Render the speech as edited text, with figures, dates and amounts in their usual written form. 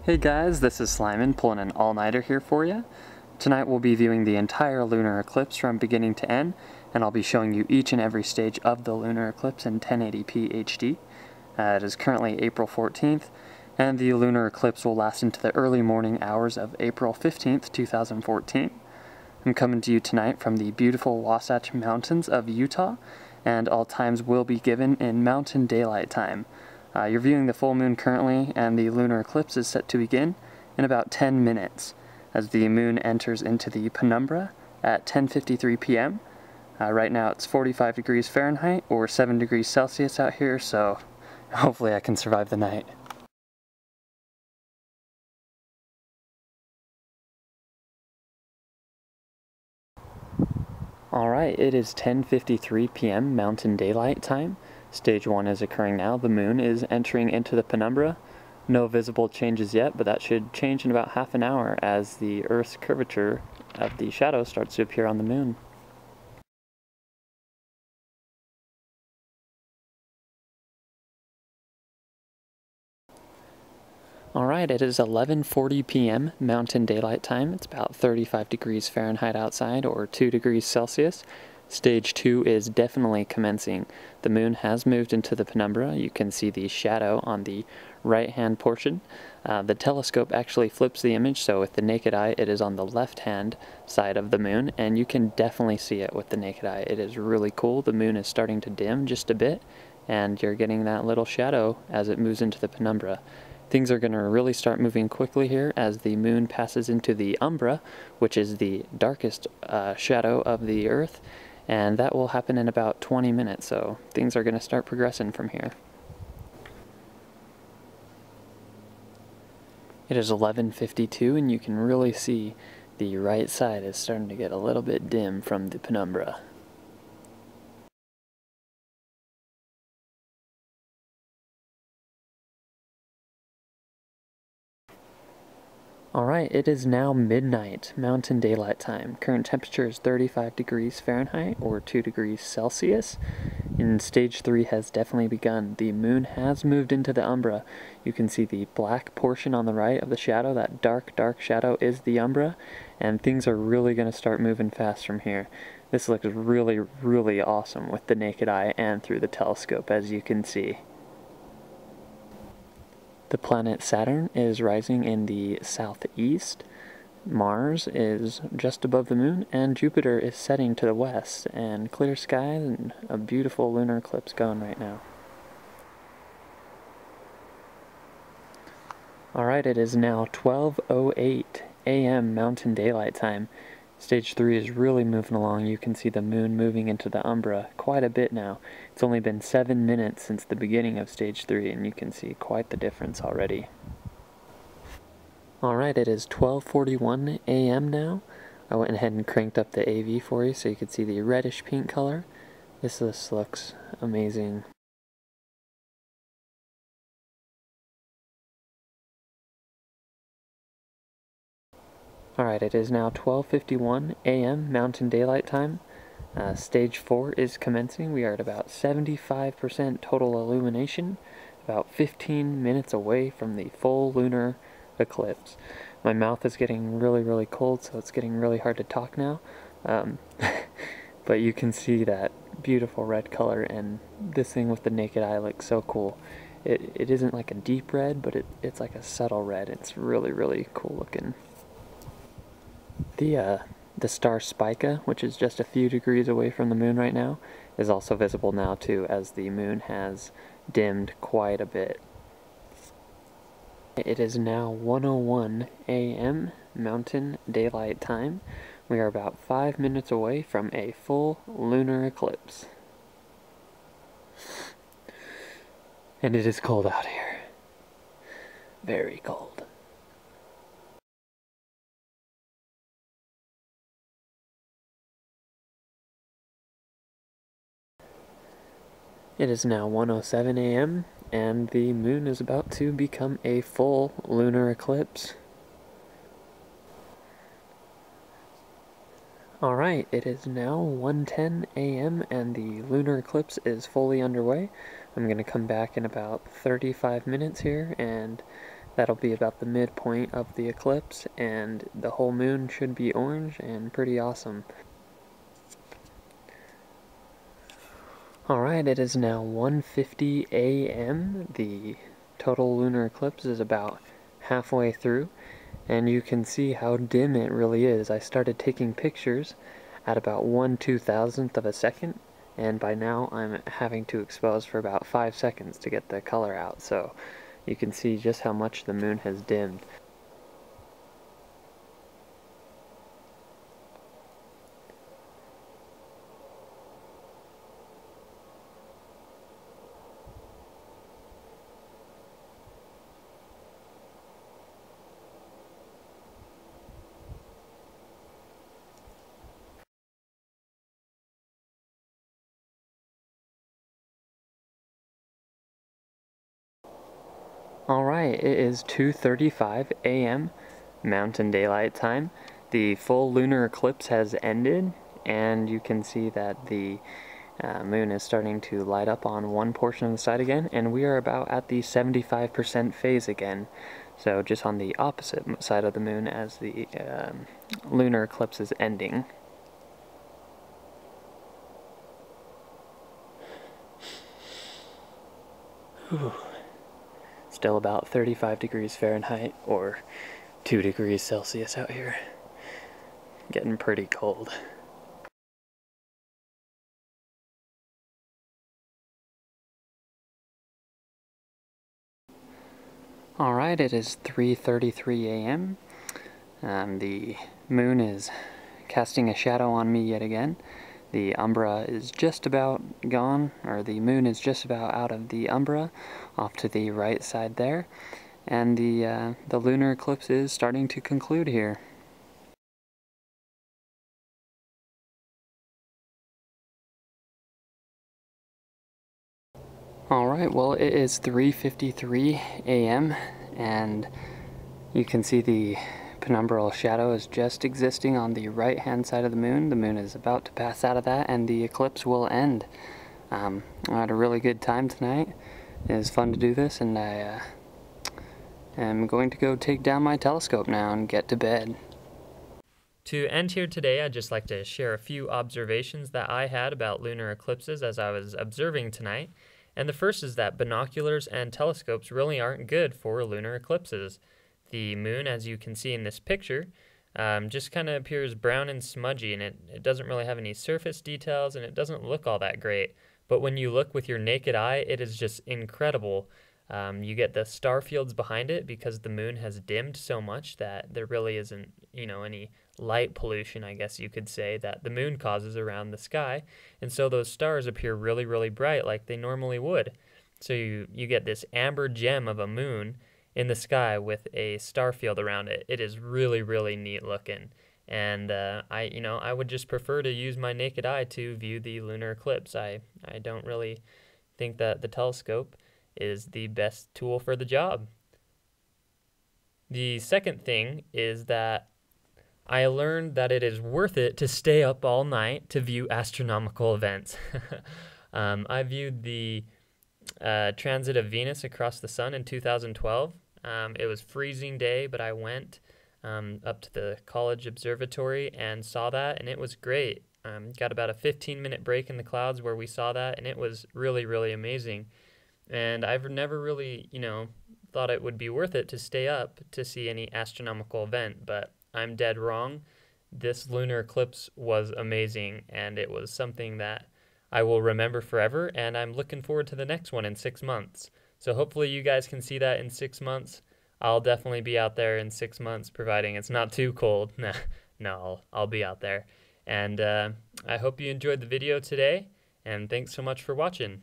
Hey guys, this is Slyman pulling an all-nighter here for you. Tonight we'll be viewing the entire lunar eclipse from beginning to end, and I'll be showing you each and every stage of the lunar eclipse in 1080p HD. It is currently April 14th, and the lunar eclipse will last into the early morning hours of April 15th, 2014. I'm coming to you tonight from the beautiful Wasatch Mountains of Utah, and all times will be given in Mountain Daylight Time. You're viewing the full moon currently, and the lunar eclipse is set to begin in about 10 minutes as the moon enters into the penumbra at 10:53 p.m. Right now it's 45 degrees Fahrenheit or 7 degrees Celsius out here, so hopefully I can survive the night. Alright, it is 10:53 p.m. Mountain Daylight Time. Stage 1 is occurring now. The moon is entering into the penumbra. No visible changes yet, but that should change in about half an hour as the Earth's curvature of the shadow starts to appear on the moon. Alright, it is 11:40 p.m. Mountain Daylight Time. It's about 35 degrees Fahrenheit outside or 2 degrees Celsius. Stage 2 is definitely commencing. The moon has moved into the penumbra. You can see the shadow on the right-hand portion. The telescope actually flips the image, so with the naked eye it is on the left-hand side of the moon, and you can definitely see it with the naked eye. It is really cool. The moon is starting to dim just a bit, and you're getting that little shadow as it moves into the penumbra. Things are going to really start moving quickly here as the moon passes into the umbra, which is the darkest shadow of the Earth, and that will happen in about 20 minutes, so things are going to start progressing from here. It is 11:52 and you can really see the right side is starting to get a little bit dim from the penumbra. Alright, it is now midnight, Mountain Daylight Time. Current temperature is 35 degrees Fahrenheit or 2 degrees Celsius. And stage 3 has definitely begun. The moon has moved into the umbra. You can see the black portion on the right of the shadow. That dark shadow is the umbra. And things are really going to start moving fast from here. This looks really awesome with the naked eye and through the telescope, as you can see. The planet Saturn is rising in the southeast, Mars is just above the moon, and Jupiter is setting to the west, and clear skies and a beautiful lunar eclipse going right now. Alright, it is now 12:08 a.m. Mountain Daylight Time. Stage 3 is really moving along. You can see the moon moving into the umbra quite a bit now. It's only been 7 minutes since the beginning of Stage 3, and you can see quite the difference already. Alright, it is 12:41 a.m. now. I went ahead and cranked up the AV for you so you could see the reddish pink color. This looks amazing. Alright, it is now 12:51 a.m. Mountain Daylight Time. Stage 4 is commencing. We are at about 75% total illumination, about 15 minutes away from the full lunar eclipse. My mouth is getting really cold, so it's getting really hard to talk now. But you can see that beautiful red color, and this thing with the naked eye looks so cool. It isn't like a deep red, but it's like a subtle red. It's really cool looking. The star Spica, which is just a few degrees away from the moon right now, is also visible now too, as the moon has dimmed quite a bit. It is now 1:01 a.m. Mountain Daylight Time. We are about 5 minutes away from a full lunar eclipse. And it is cold out here. Very cold. It is now 1:07 a.m. and the moon is about to become a full lunar eclipse. Alright, it is now 1:10 a.m. and the lunar eclipse is fully underway. I'm going to come back in about 35 minutes here and That'll be about the midpoint of the eclipse, and the whole moon should be orange and pretty awesome. Alright, it is now 1:50 a.m. The total lunar eclipse is about halfway through, and you can see how dim it really is. I started taking pictures at about 1/2000th of a second, and by now I'm having to expose for about 5 seconds to get the color out, so you can see just how much the moon has dimmed. Alright, it is 2:35 a.m. Mountain Daylight Time. The full lunar eclipse has ended, and you can see that the moon is starting to light up on one portion of the side again, and we are about at the 75% phase again. So just on the opposite side of the moon as the lunar eclipse is ending. Whew. Still about 35 degrees Fahrenheit or 2 degrees Celsius out here. Getting pretty cold. Alright, it is 3:33 a.m. The moon is casting a shadow on me yet again. The umbra is just about gone, or the moon is just about out of the umbra, off to the right side there, and the lunar eclipse is starting to conclude here. Alright, well it is 3:53 a.m. and you can see the penumbral shadow is just existing on the right hand side of the moon. The moon is about to pass out of that and the eclipse will end. I had a really good time tonight. It was fun to do this, and I am going to go take down my telescope now and get to bed. To end here today, I'd just like to share a few observations that I had about lunar eclipses as I was observing tonight. And the first is that binoculars and telescopes really aren't good for lunar eclipses. The moon, as you can see in this picture, just kind of appears brown and smudgy, and it doesn't really have any surface details, and it doesn't look all that great. But when you look with your naked eye, it is just incredible. You get the star fields behind it because the moon has dimmed so much that there really isn't, any light pollution, I guess you could say, that the moon causes around the sky. And so those stars appear really, really bright like they normally would. So you get this amber gem of a moon in the sky with a star field around it. It is really, really neat looking. And I would just prefer to use my naked eye to view the lunar eclipse. I don't really think that the telescope is the best tool for the job. The second thing is that I learned that it is worth it to stay up all night to view astronomical events. I viewed the transit of Venus across the sun in 2012. It was freezing day, but I went up to the college observatory and saw that, and it was great. Got about a 15-minute break in the clouds where we saw that, and it was really, really amazing. And I've never really, thought it would be worth it to stay up to see any astronomical event, but I'm dead wrong. This lunar eclipse was amazing, and it was something that I will remember forever, and I'm looking forward to the next one in 6 months. So hopefully you guys can see that in 6 months. I'll definitely be out there in 6 months, providing it's not too cold. No, I'll be out there. And I hope you enjoyed the video today, and thanks so much for watching.